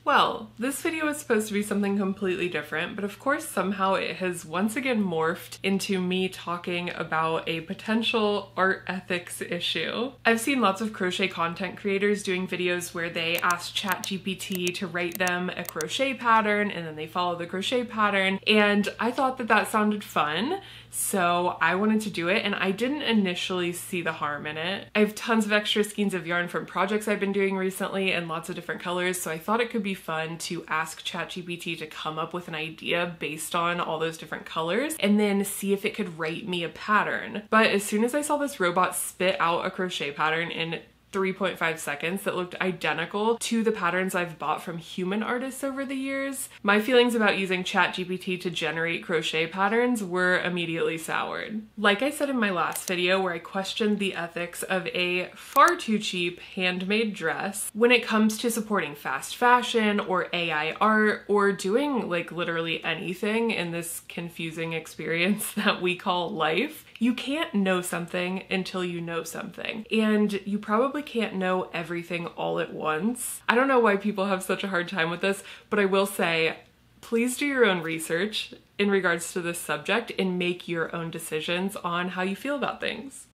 Well, this video is supposed to be something completely different, but of course somehow it has once again morphed into me talking about a potential art ethics issue. I've seen lots of crochet content creators doing videos where they ask ChatGPT to write them a crochet pattern and then they follow the crochet pattern, and I thought that that sounded fun, so I wanted to do it, and I didn't initially see the harm in it. I have tons of extra skeins of yarn from projects I've been doing recently and lots of different colors, so I thought it could be fun to ask ChatGPT to come up with an idea based on all those different colors and then see if it could write me a pattern. But as soon as I saw this robot spit out a crochet pattern in 3.5 seconds that looked identical to the patterns I've bought from human artists over the years, my feelings about using ChatGPT to generate crochet patterns were immediately soured. Like I said in my last video where I questioned the ethics of a far too cheap handmade dress, when it comes to supporting fast fashion or AI art or doing like literally anything in this confusing experience that we call life, you can't know something until you know something. And you probably can't know everything all at once. I don't know why people have such a hard time with this, but I will say, please do your own research in regards to this subject and make your own decisions on how you feel about things.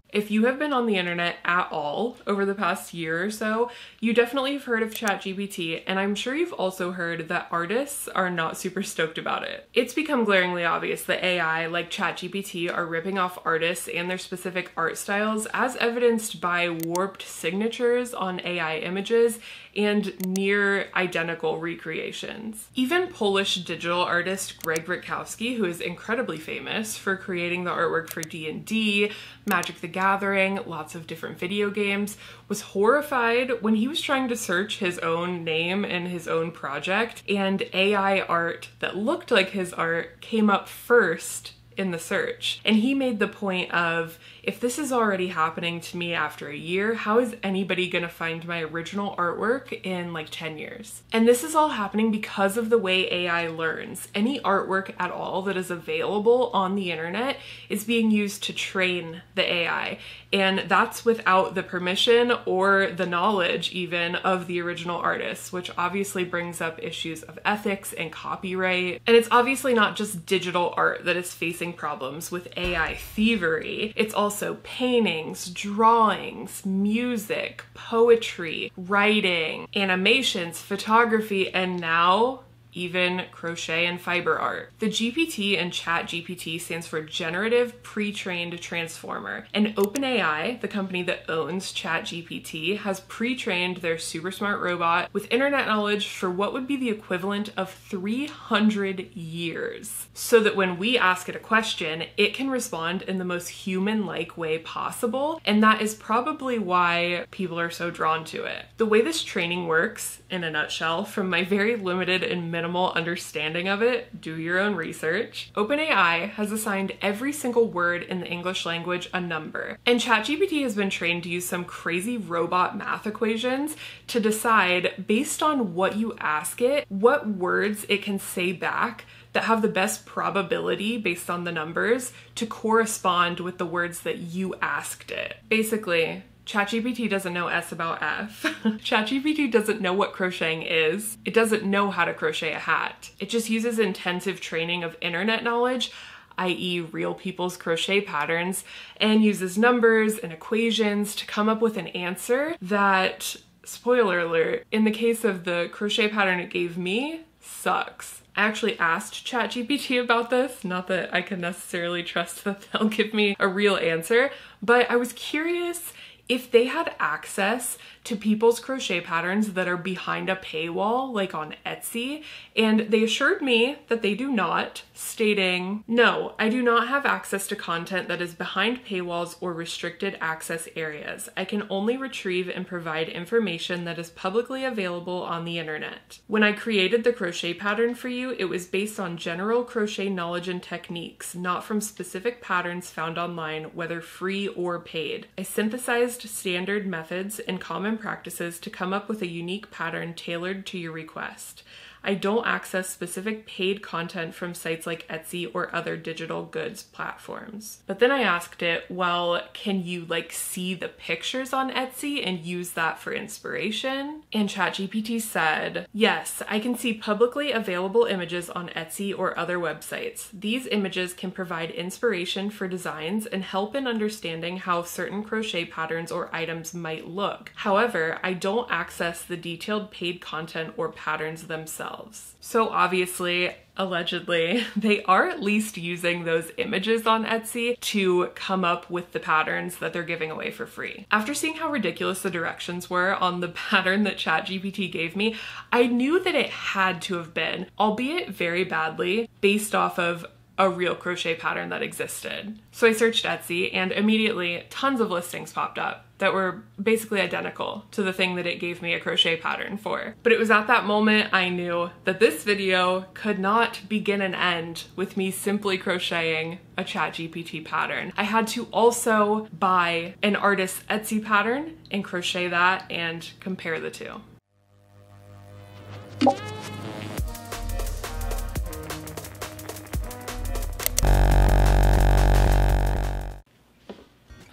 If you have been on the internet at all over the past year or so, you definitely have heard of ChatGPT, and I'm sure you've also heard that artists are not super stoked about it. It's become glaringly obvious that AI, like ChatGPT, are ripping off artists and their specific art styles, as evidenced by warped signatures on AI images and near identical recreations. Even Polish digital artist Greg Rutkowski, who is incredibly famous for creating the artwork for D&D, Magic the Gathering, lots of different video games, was horrified when he was trying to search his own name and his own project, and AI art that looked like his art came up first in the search. And he made the point of, if this is already happening to me after a year, how is anybody gonna find my original artwork in like 10 years? And this is all happening because of the way AI learns. Any artwork at all that is available on the internet is being used to train the AI. And that's without the permission or the knowledge even of the original artist, which obviously brings up issues of ethics and copyright. And it's obviously not just digital art that is facing problems with AI thievery. It's also paintings, drawings, music, poetry, writing, animations, photography, and now even crochet and fiber art. The GPT in ChatGPT stands for Generative Pre-trained Transformer, and OpenAI, the company that owns ChatGPT, has pre-trained their super smart robot with internet knowledge for what would be the equivalent of 300 years, so that when we ask it a question, it can respond in the most human-like way possible, and that is probably why people are so drawn to it. The way this training works, in a nutshell, from my very limited and minimal understanding of it, do your own research, OpenAI has assigned every single word in the English language a number. And ChatGPT has been trained to use some crazy robot math equations to decide, based on what you ask it, what words it can say back that have the best probability based on the numbers to correspond with the words that you asked it. Basically, ChatGPT doesn't know S about F. ChatGPT doesn't know what crocheting is. It doesn't know how to crochet a hat. It just uses intensive training of internet knowledge, i.e. real people's crochet patterns, and uses numbers and equations to come up with an answer that, spoiler alert, in the case of the crochet pattern it gave me, sucks. I actually asked ChatGPT about this, not that I can necessarily trust that they'll give me a real answer, but I was curious if they had access to people's crochet patterns that are behind a paywall, like on Etsy, and they assured me that they do not, stating, "No, I do not have access to content that is behind paywalls or restricted access areas. I can only retrieve and provide information that is publicly available on the internet. When I created the crochet pattern for you, it was based on general crochet knowledge and techniques, not from specific patterns found online, whether free or paid. I synthesized standard methods and common practices to come up with a unique pattern tailored to your request. I don't access specific paid content from sites like Etsy or other digital goods platforms. But then I asked it, well, can you like see the pictures on Etsy and use that for inspiration? And ChatGPT said, yes, I can see publicly available images on Etsy or other websites. These images can provide inspiration for designs and help in understanding how certain crochet patterns or items might look. However, I don't access the detailed paid content or patterns themselves. So obviously, allegedly, they are at least using those images on Etsy to come up with the patterns that they're giving away for free. After seeing how ridiculous the directions were on the pattern that ChatGPT gave me, I knew that it had to have been, albeit very badly, based off of a real crochet pattern that existed. So I searched Etsy and immediately tons of listings popped up that were basically identical to the thing that it gave me a crochet pattern for. But it was at that moment I knew that this video could not begin and end with me simply crocheting a ChatGPT pattern. I had to also buy an artist's Etsy pattern and crochet that and compare the two.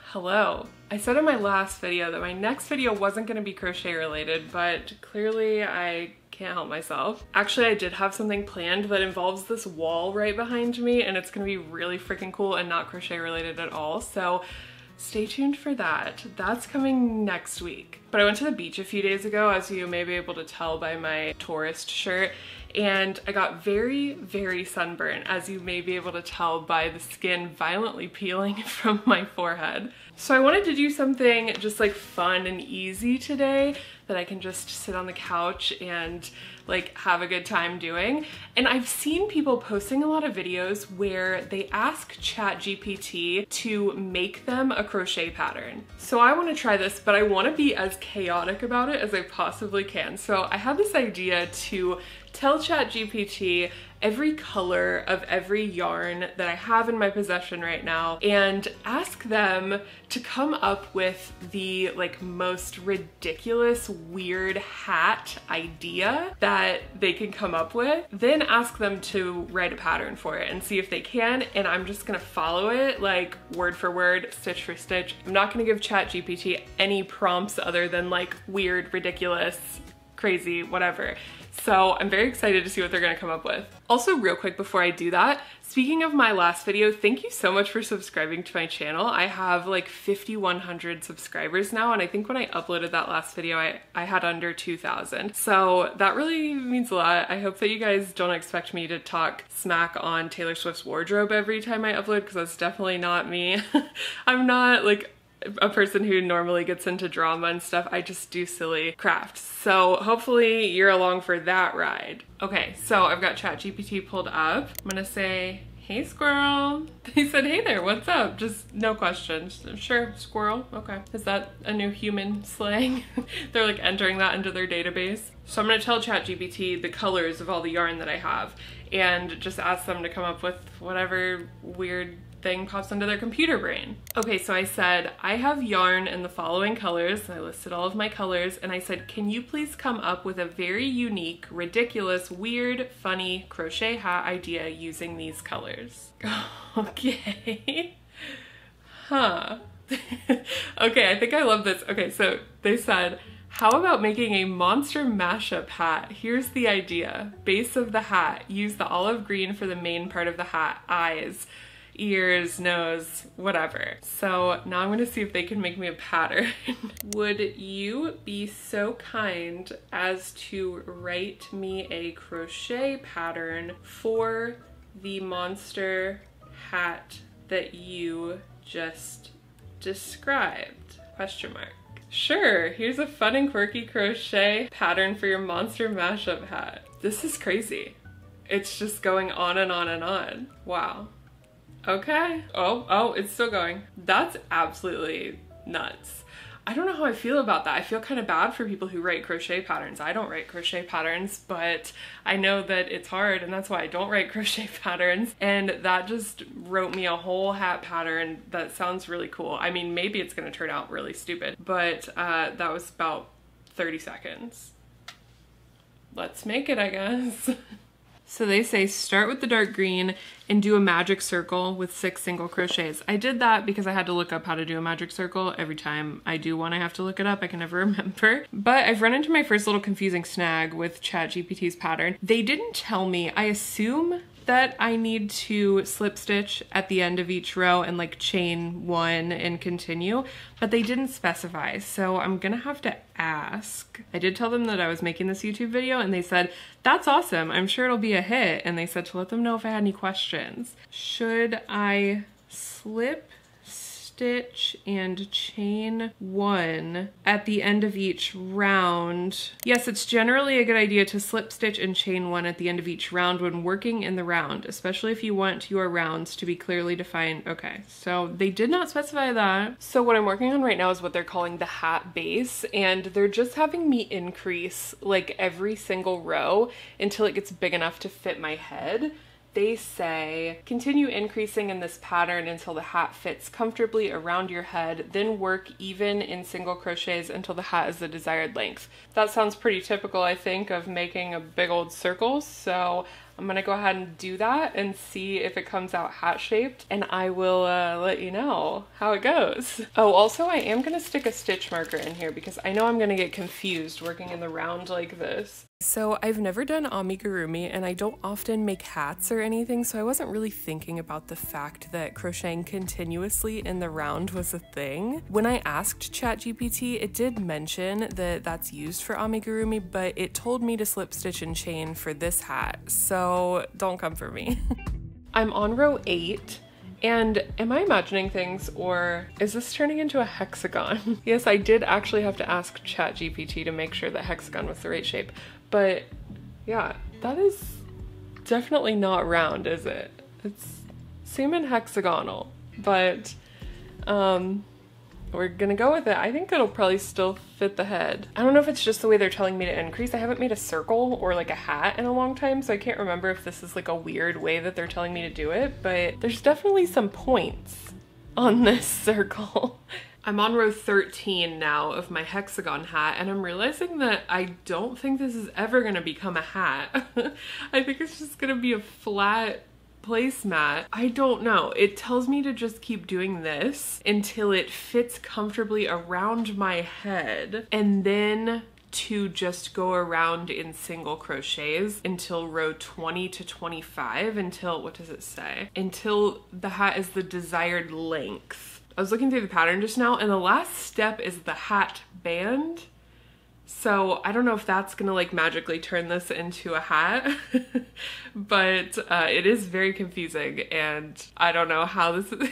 Hello. I said in my last video that my next video wasn't going to be crochet related, but clearly I can't help myself. Actually, I did have something planned that involves this wall right behind me, and it's going to be really freaking cool and not crochet related at all. So stay tuned for that. That's coming next week. But I went to the beach a few days ago, as you may be able to tell by my tourist shirt, and I got very, very sunburned, as you may be able to tell by the skin violently peeling from my forehead. So I wanted to do something just like fun and easy today that I can just sit on the couch and like have a good time doing. And I've seen people posting a lot of videos where they ask ChatGPT to make them a crochet pattern. So I want to try this, but I want to be as chaotic about it as I possibly can. So I had this idea to tell ChatGPT every color of every yarn that I have in my possession right now and ask them to come up with the like most ridiculous weird hat idea that they can come up with. Then ask them to write a pattern for it and see if they can, and I'm just gonna follow it like word for word, stitch for stitch. I'm not gonna give ChatGPT any prompts other than like weird, ridiculous, crazy, whatever. So I'm very excited to see what they're gonna come up with. Also, real quick before I do that, speaking of my last video, thank you so much for subscribing to my channel. I have like 5,100 subscribers now, and I think when I uploaded that last video, I had under 2,000. So that really means a lot. I hope that you guys don't expect me to talk smack on Taylor Swift's wardrobe every time I upload, because that's definitely not me. I'm not like a person who normally gets into drama and stuff. I just do silly crafts. So hopefully you're along for that ride. Okay, so I've got ChatGPT pulled up. I'm gonna say, hey squirrel. They said, hey there, what's up? Just no questions. Sure, squirrel, okay. Is that a new human slang? They're like entering that into their database. So I'm gonna tell ChatGPT the colors of all the yarn that I have and just ask them to come up with whatever weird thing pops into their computer brain. Okay, so I said, I have yarn in the following colors, and I listed all of my colors, and I said, can you please come up with a very unique, ridiculous, weird, funny crochet hat idea using these colors? Okay. Huh. Okay, I think I love this. Okay, so they said, how about making a Monster Mashup hat? Here's the idea. Base of the hat, use the olive green for the main part of the hat, eyes, ears, nose, whatever. So now I'm gonna see if they can make me a pattern. Would you be so kind as to write me a crochet pattern for the monster hat that you just described? Question mark. Sure, here's a fun and quirky crochet pattern for your Monster Mashup hat. This is crazy. It's just going on and on and on. Wow. Okay. Oh, it's still going. That's absolutely nuts. I don't know how I feel about that. I feel kind of bad for people who write crochet patterns. I don't write crochet patterns, but I know that it's hard, and that's why I don't write crochet patterns. And that just wrote me a whole hat pattern that sounds really cool. I mean, maybe it's gonna turn out really stupid, but that was about 30 seconds. let's make it, I guess. So they say start with the dark green and do a magic circle with 6 single crochets. I did that because I had to look up how to do a magic circle. Every time I do one, I have to look it up. I can never remember. But I've run into my first little confusing snag with ChatGPT's pattern. They didn't tell me. I assume that I need to slip stitch at the end of each row and like chain 1 and continue, but they didn't specify, so I'm gonna have to ask. I did tell them that I was making this YouTube video and they said, that's awesome, I'm sure it'll be a hit, and they said to let them know if I had any questions. Should I slip stitch and chain 1 at the end of each round? Yes, it's generally a good idea to slip stitch and chain 1 at the end of each round when working in the round, especially if you want your rounds to be clearly defined. Okay, so they did not specify that. So what I'm working on right now is what they're calling the hat base, and they're just having me increase like every single row until it gets big enough to fit my head. They say, continue increasing in this pattern until the hat fits comfortably around your head, then work even in single crochets until the hat is the desired length. That sounds pretty typical, I think, of making a big old circle, so I'm gonna go ahead and do that and see if it comes out hat shaped, and I will let you know how it goes. Oh, also I am gonna stick a stitch marker in here because I know I'm gonna get confused working in the round like this. So I've never done amigurumi and I don't often make hats or anything, so I wasn't really thinking about the fact that crocheting continuously in the round was a thing. When I asked ChatGPT, it did mention that that's used for amigurumi, but it told me to slip stitch and chain for this hat, so don't come for me. I'm on row 8. And am I imagining things, or is this turning into a hexagon? Yes, I did actually have to ask ChatGPT to make sure that hexagon was the right shape. But yeah, that is definitely not round, is it? It's seeming hexagonal, but we're gonna go with it. I think it'll probably still fit the head. I don't know if it's just the way they're telling me to increase. I haven't made a circle or like a hat in a long time, so I can't remember if this is like a weird way that they're telling me to do it, but there's definitely some points on this circle. I'm on row 13 now of my hexagon hat, and I'm realizing that I don't think this is ever gonna become a hat. I think it's just gonna be a flat placemat. I don't know. It tells me to just keep doing this until it fits comfortably around my head, and then to just go around in single crochets until row 20 to 25, until, what does it say? Until the hat is the desired length. I was looking through the pattern just now, and the last step is the hat band. So I don't know if that's gonna like magically turn this into a hat, but it is very confusing, and I don't know how this is.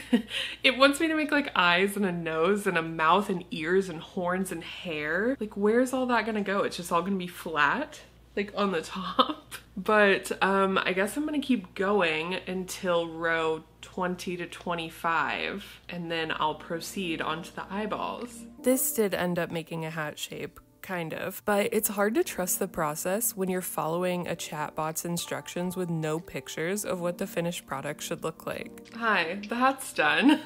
It wants me to make like eyes and a nose and a mouth and ears and horns and hair. Like, where's all that gonna go? It's just all gonna be flat, like on the top. But I guess I'm gonna keep going until row 20 to 25, and then I'll proceed onto the eyeballs. This did end up making a hat shape, kind of, but it's hard to trust the process when you're following a chatbot's instructions with no pictures of what the finished product should look like. Hi, the hat's done.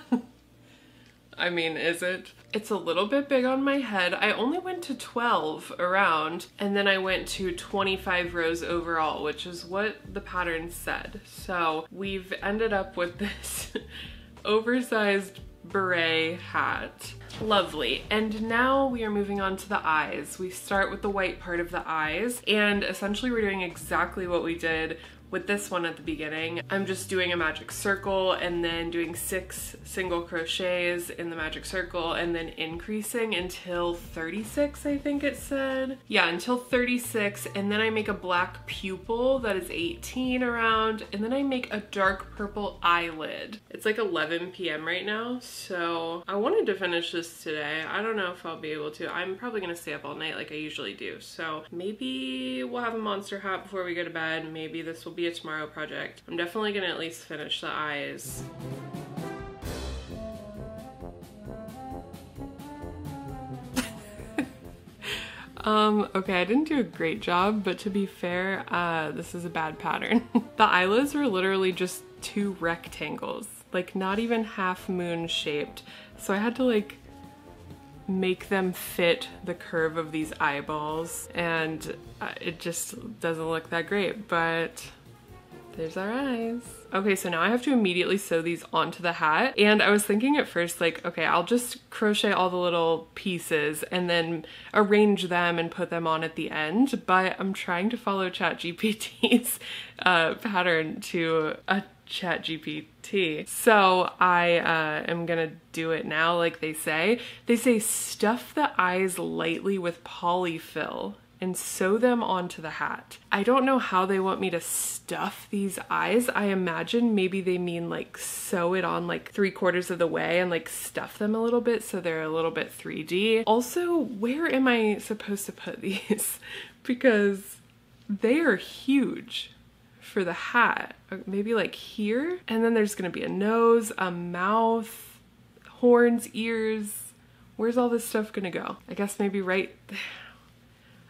I mean, is it? It's a little bit big on my head. I only went to 12 around, and then I went to 25 rows overall, which is what the pattern said. So we've ended up with this oversized beret hat. Lovely. And now we are moving on to the eyes. We start with the white part of the eyes, and essentially we're doing exactly what we did with this one at the beginning. I'm just doing a magic circle and then doing 6 single crochets in the magic circle and then increasing until 36, I think it said. Yeah, until 36, and then I make a black pupil that is 18 around, and then I make a dark purple eyelid. It's like 11 p.m. right now, so I wanted to finish this today. I don't know if I'll be able to. I'm probably gonna stay up all night like I usually do, so maybe we'll have a monster hat before we go to bed. Maybe this will be a tomorrow project. I'm definitely gonna at least finish the eyes. Okay, I didn't do a great job, but to be fair, this is a bad pattern. The eyelids were literally just 2 rectangles, like not even half moon shaped. So I had to like make them fit the curve of these eyeballs, and it just doesn't look that great, but there's our eyes. Okay, so now I have to immediately sew these onto the hat, and I was thinking at first, like, okay, I'll just crochet all the little pieces and then arrange them and put them on at the end, but I'm trying to follow ChatGPT's pattern to a ChatGPT. So I am gonna do it now like they say. They say stuff the eyes lightly with polyfill and sew them onto the hat. I don't know how they want me to stuff these eyes. I imagine maybe they mean like sew it on like 3/4 of the way and like stuff them a little bit so they're a little bit 3D. Also, where am I supposed to put these? Because they are huge for the hat. Maybe like here? And then there's gonna be a nose, a mouth, horns, ears. Where's all this stuff gonna go? I guess maybe right there.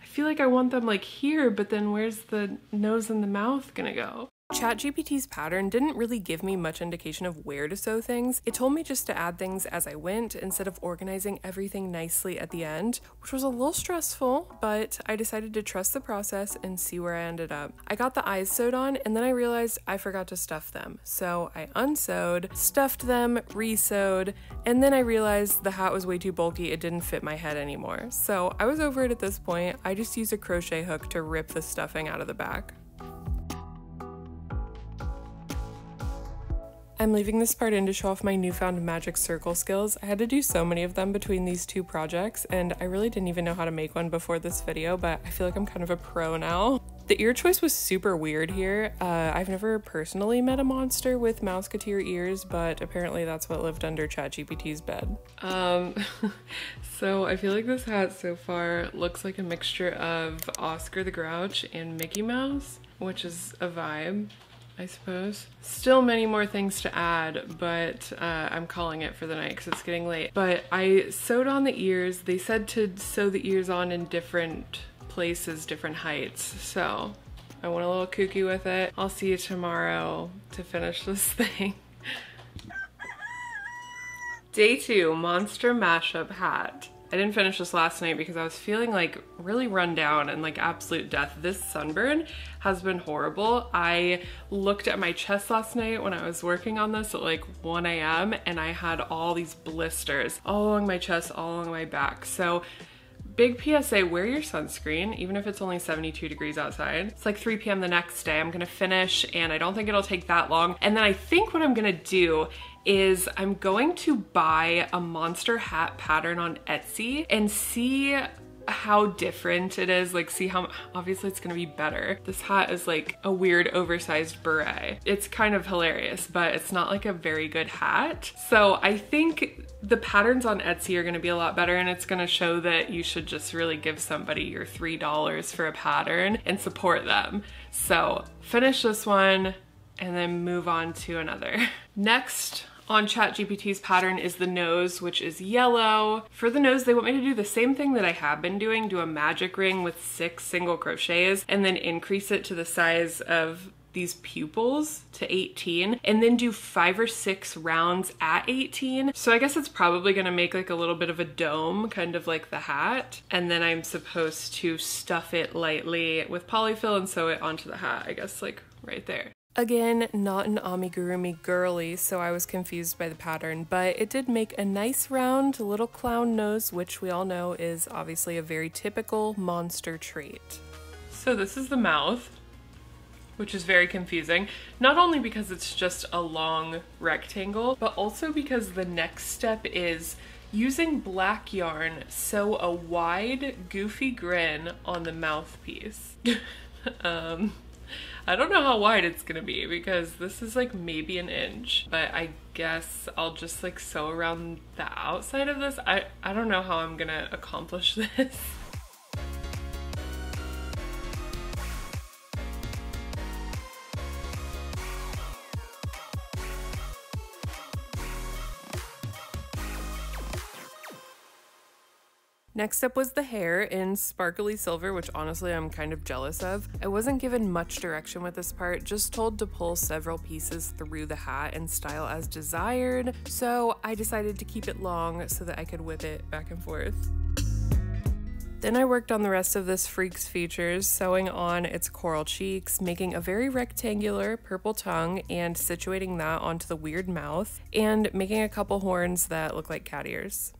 I feel like I want them like here, but then where's the nose and the mouth gonna go? ChatGPT's pattern didn't really give me much indication of where to sew things. It told me just to add things as I went instead of organizing everything nicely at the end, which was a little stressful, but I decided to trust the process and see where I ended up. I got the eyes sewed on, and then I realized I forgot to stuff them. So I unsewed, stuffed them, re-sewed, and then I realized the hat was way too bulky, it didn't fit my head anymore. So I was over it at this point. I just used a crochet hook to rip the stuffing out of the back. I'm leaving this part in to show off my newfound magic circle skills. I had to do so many of them between these two projects, and I really didn't even know how to make one before this video, but I feel like I'm kind of a pro now. The ear choice was super weird here. I've never personally met a monster with Mouseketeer ears, but apparently that's what lived under ChatGPT's bed. So I feel like this hat so far looks like a mixture of Oscar the Grouch and Mickey Mouse, which is a vibe, I suppose. Still many more things to add, but I'm calling it for the night because it's getting late. But I sewed on the ears. They said to sew the ears on in different places, different heights. So I went a little kooky with it. I'll see you tomorrow to finish this thing. Day 2, Monster Mashup hat. I didn't finish this last night because I was feeling like really run down and like absolute death. This sunburn has been horrible. I looked at my chest last night when I was working on this at like 1 a.m. and I had all these blisters all along my chest, all along my back. So big PSA, wear your sunscreen, even if it's only 72 degrees outside. It's like 3 p.m. the next day. I'm gonna finish, and I don't think it'll take that long. And then I think what I'm gonna do is I'm going to buy a monster hat pattern on Etsy and see how different it is, like see how, obviously it's gonna be better. This hat is like a weird oversized beret. It's kind of hilarious, but it's not like a very good hat. So I think the patterns on Etsy are gonna be a lot better, and it's gonna show that you should just really give somebody your $3 for a pattern and support them. So finish this one and then move on to another. Next on ChatGPT's pattern is the nose, which is yellow. For the nose, they want me to do the same thing that I have been doing, do a magic ring with 6 single crochets and then increase it to the size of these pupils to 18, and then do 5 or 6 rounds at 18. So I guess it's probably gonna make like a little bit of a dome, kind of like the hat. And then I'm supposed to stuff it lightly with polyfill and sew it onto the hat, I guess like right there. Again, not an amigurumi girly, so I was confused by the pattern, but it did make a nice round little clown nose, which we all know is obviously a very typical monster trait. So this is the mouth, which is very confusing, not only because it's just a long rectangle, but also because the next step is using black yarn, sew a wide, goofy grin on the mouthpiece. I don't know how wide it's gonna be because this is like maybe an inch, but I guess I'll just like sew around the outside of this. I don't know how I'm gonna accomplish this. Next up was the hair in sparkly silver, which honestly I'm kind of jealous of. I wasn't given much direction with this part, just told to pull several pieces through the hat and style as desired, so I decided to keep it long so that I could whip it back and forth. Then I worked on the rest of this freak's features, sewing on its coral cheeks, making a very rectangular purple tongue and situating that onto the weird mouth, and making a couple horns that look like cat ears.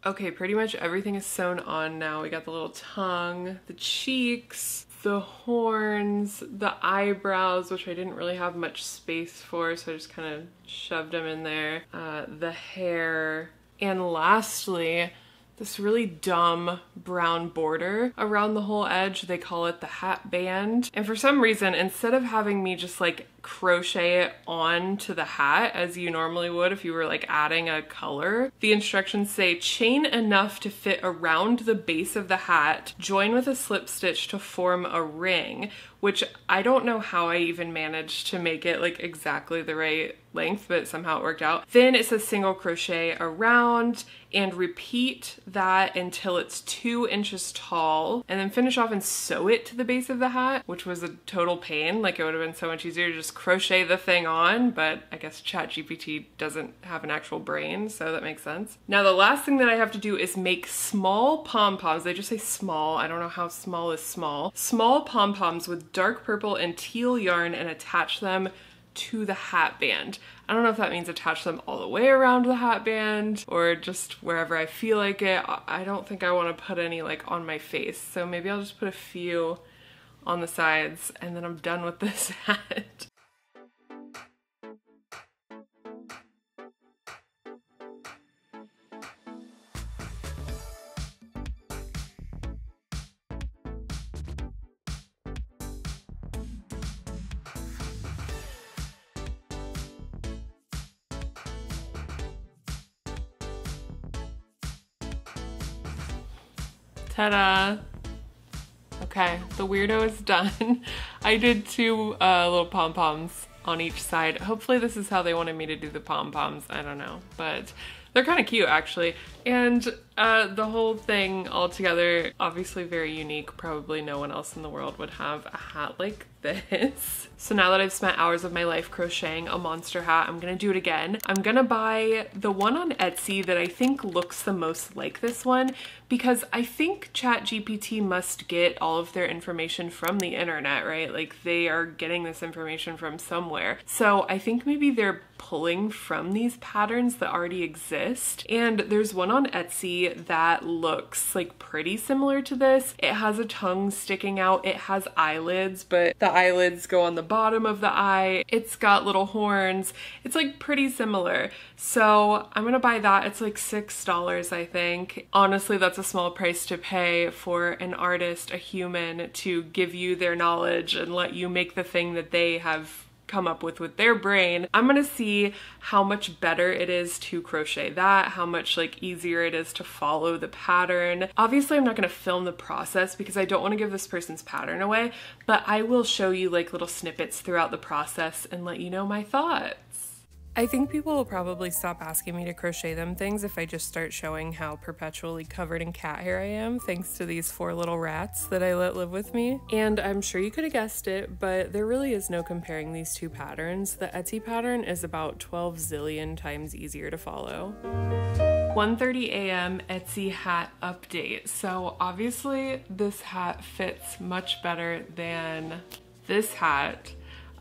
Okay, pretty much everything is sewn on now. We got the little tongue, the cheeks, the horns, the eyebrows, which I didn't really have much space for, so I just kind of shoved them in there, the hair, and lastly, this really dumb brown border around the whole edge. They call it the hat band. And for some reason, instead of having me just like crochet it onto the hat as you normally would if you were like adding a color, the instructions say chain enough to fit around the base of the hat, join with a slip stitch to form a ring, which I don't know how I even managed to make it like exactly the right length, but somehow it worked out. Then it says single crochet around and repeat that until it's 2 inches tall, and then finish off and sew it to the base of the hat, which was a total pain. Like, it would have been so much easier to just crochet the thing on, but I guess ChatGPT doesn't have an actual brain, so that makes sense. Now the last thing that I have to do is make small pom-poms. They just say small. I don't know how small is small. Small pom-poms with dark purple and teal yarn and attach them to the hat band. I don't know if that means attach them all the way around the hat band or just wherever I feel like it. I don't think I want to put any like on my face, so maybe I'll just put a few on the sides and then I'm done with this hat. Ta-da! Okay, the weirdo is done. I did 2 little pom-poms on each side. Hopefully this is how they wanted me to do the pom-poms. I don't know, but they're kind of cute actually. And the whole thing all together, obviously very unique. Probably no one else in the world would have a hat like this. So now that I've spent hours of my life crocheting a monster hat, I'm gonna do it again. I'm gonna buy the one on Etsy that I think looks the most like this one, because I think ChatGPT must get all of their information from the internet, right? Like, they are getting this information from somewhere. So I think maybe they're pulling from these patterns that already exist. And there's one on Etsy that looks like pretty similar to this. It has a tongue sticking out, it has eyelids, but the eyelids go on the bottom of the eye. It's got little horns. It's like pretty similar. So I'm gonna buy that. It's like $6, I think. Honestly, that's a small price to pay for an artist, a human, to give you their knowledge and let you make the thing that they have come up with their brain. I'm gonna see how much better it is to crochet that, how much like easier it is to follow the pattern. Obviously I'm not gonna film the process because I don't want to give this person's pattern away, but I will show you like little snippets throughout the process and let you know my thoughts. I think people will probably stop asking me to crochet them things if I just start showing how perpetually covered in cat hair I am, thanks to these 4 little rats that I let live with me. And I'm sure you could have guessed it, but there really is no comparing these 2 patterns. The Etsy pattern is about 12 zillion times easier to follow. 1:30 a.m. Etsy hat update. So obviously this hat fits much better than this hat.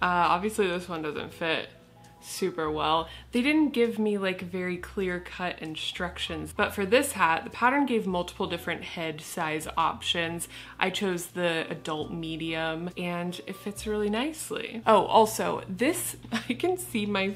Obviously this one doesn't fit super well. They didn't give me like very clear-cut instructions, but for this hat, the pattern gave multiple different head size options. I chose the adult medium and it fits really nicely. Oh, also this, I can see my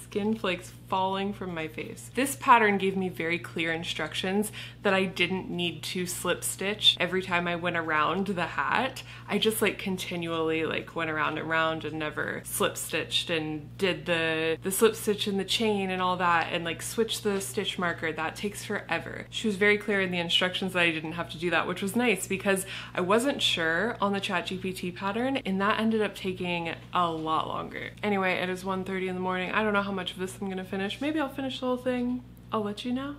skin flakes falling from my face. This pattern gave me very clear instructions that I didn't need to slip stitch every time I went around the hat. I just like continually like went around and around and never slip stitched and did the slip stitch in the chain and all that and like switch the stitch marker. That takes forever. She was very clear in the instructions that I didn't have to do that, which was nice because I wasn't sure on the ChatGPT pattern and that ended up taking a lot longer. Anyway, it is 1:30 in the morning. I don't know how much of this I'm gonna finish. Maybe I'll finish the whole thing. I'll let you know.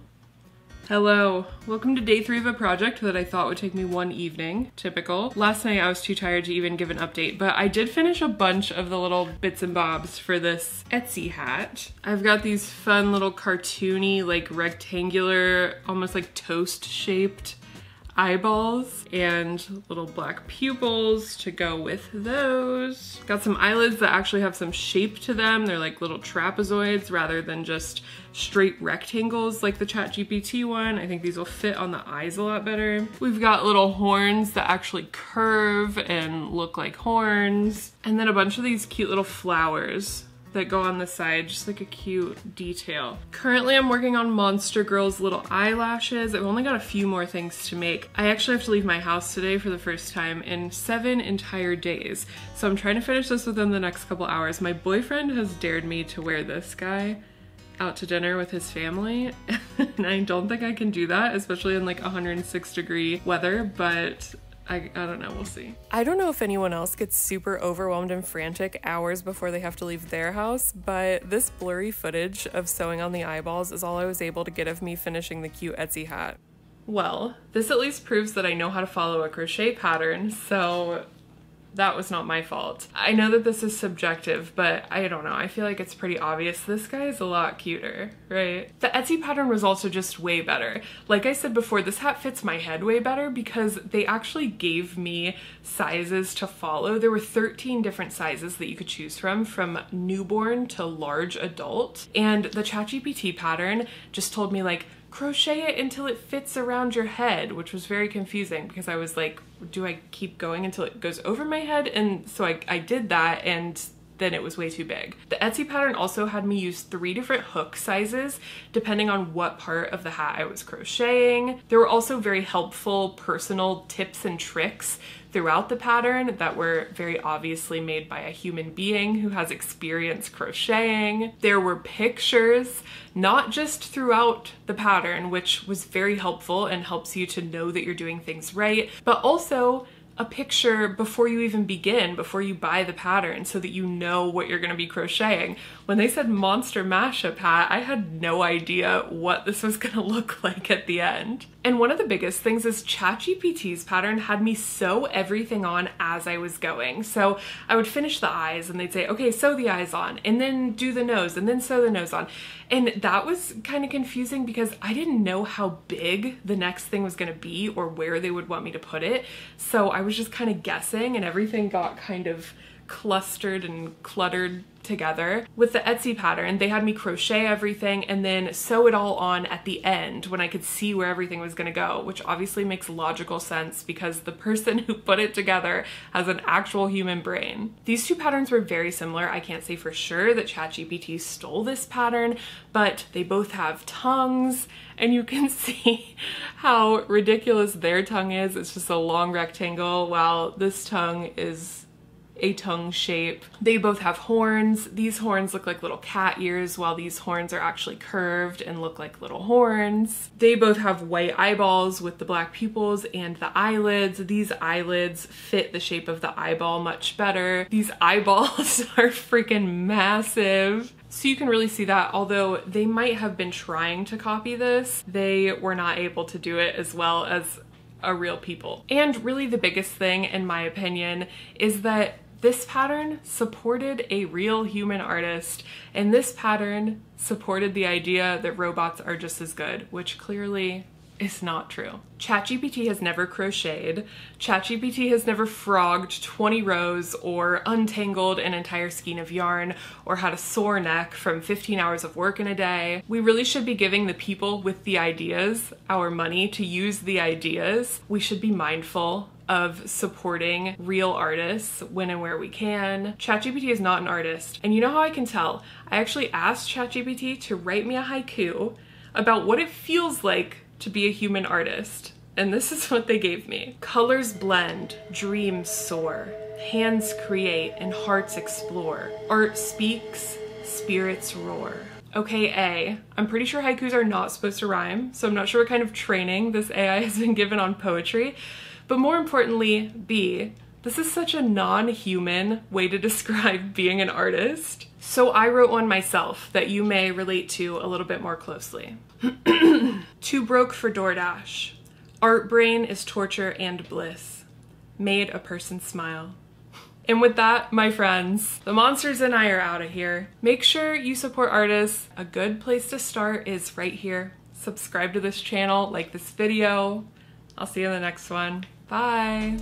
Hello, welcome to day 3 of a project that I thought would take me one evening, typical. Last night I was too tired to even give an update, but I did finish a bunch of the little bits and bobs for this Etsy hat. I've got these fun little cartoony, like rectangular, almost like toast shaped eyeballs and little black pupils to go with those. Got some eyelids that actually have some shape to them. They're like little trapezoids rather than just straight rectangles like the ChatGPT one. I think these will fit on the eyes a lot better. We've got little horns that actually curve and look like horns. And then a bunch of these cute little flowers that go on the side, just like a cute detail. Currently I'm working on Monster Girl's little eyelashes. I've only got a few more things to make. I actually have to leave my house today for the first time in 7 entire days. So I'm trying to finish this within the next couple hours. My boyfriend has dared me to wear this guy out to dinner with his family. And I don't think I can do that, especially in like 106-degree weather, but I don't know, we'll see. I don't know if anyone else gets super overwhelmed and frantic hours before they have to leave their house, but this blurry footage of sewing on the eyeballs is all I was able to get of me finishing the cute Etsy hat. Well, this at least proves that I know how to follow a crochet pattern, so that was not my fault. I know that this is subjective, but I don't know. I feel like it's pretty obvious. This guy is a lot cuter, right? The Etsy pattern was also just way better. Like I said before, this hat fits my head way better because they actually gave me sizes to follow. There were 13 different sizes that you could choose from newborn to large adult. And the ChatGPT pattern just told me like, crochet it until it fits around your head, which was very confusing because I was like, do I keep going until it goes over my head? And so I did that, and then it was way too big. The Etsy pattern also had me use 3 different hook sizes depending on what part of the hat I was crocheting. There were also very helpful personal tips and tricks throughout the pattern that were very obviously made by a human being who has experience crocheting. There were pictures, not just throughout the pattern, which was very helpful and helps you to know that you're doing things right, but also a picture before you even begin, before you buy the pattern, so that you know what you're gonna be crocheting. When they said Monster Mashup hat, I had no idea what this was gonna look like at the end. And one of the biggest things is ChatGPT's pattern had me sew everything on as I was going. So I would finish the eyes and they'd say, okay, sew the eyes on, and then do the nose, and then sew the nose on. And that was kind of confusing because I didn't know how big the next thing was gonna be or where they would want me to put it. So I was just kind of guessing, and everything got kind of clustered and cluttered together. With the Etsy pattern, they had me crochet everything and then sew it all on at the end when I could see where everything was gonna go, which obviously makes logical sense because the person who put it together has an actual human brain. These 2 patterns were very similar. I can't say for sure that ChatGPT stole this pattern, but they both have tongues, and you can see how ridiculous their tongue is. It's just a long rectangle, while this tongue is a tongue shape. They both have horns. These horns look like little cat ears, while these horns are actually curved and look like little horns. They both have white eyeballs with the black pupils and the eyelids. These eyelids fit the shape of the eyeball much better. These eyeballs are freaking massive. So you can really see that although they might have been trying to copy this, they were not able to do it as well as a real people. And really the biggest thing, in my opinion, is that this pattern supported a real human artist, and this pattern supported the idea that robots are just as good, which clearly is not true. ChatGPT has never crocheted. ChatGPT has never frogged 20 rows or untangled an entire skein of yarn or had a sore neck from 15 hours of work in a day. We really should be giving the people with the ideas our money to use the ideas. We should be mindful of supporting real artists when and where we can. ChatGPT is not an artist. And you know how I can tell? I actually asked ChatGPT to write me a haiku about what it feels like to be a human artist. And this is what they gave me. Colors blend, dreams soar, hands create and hearts explore. Art speaks, spirits roar. Okay, A, I'm pretty sure haikus are not supposed to rhyme, so I'm not sure what kind of training this AI has been given on poetry. But more importantly, B, This is such a non-human way to describe being an artist. So I wrote one myself that you may relate to a little bit more closely. Too broke for DoorDash. Art brain is torture and bliss. Made a person smile. And with that, my friends, the monsters and I are out of here. Make sure you support artists. A good place to start is right here. Subscribe to this channel, like this video. I'll see you in the next one. Bye.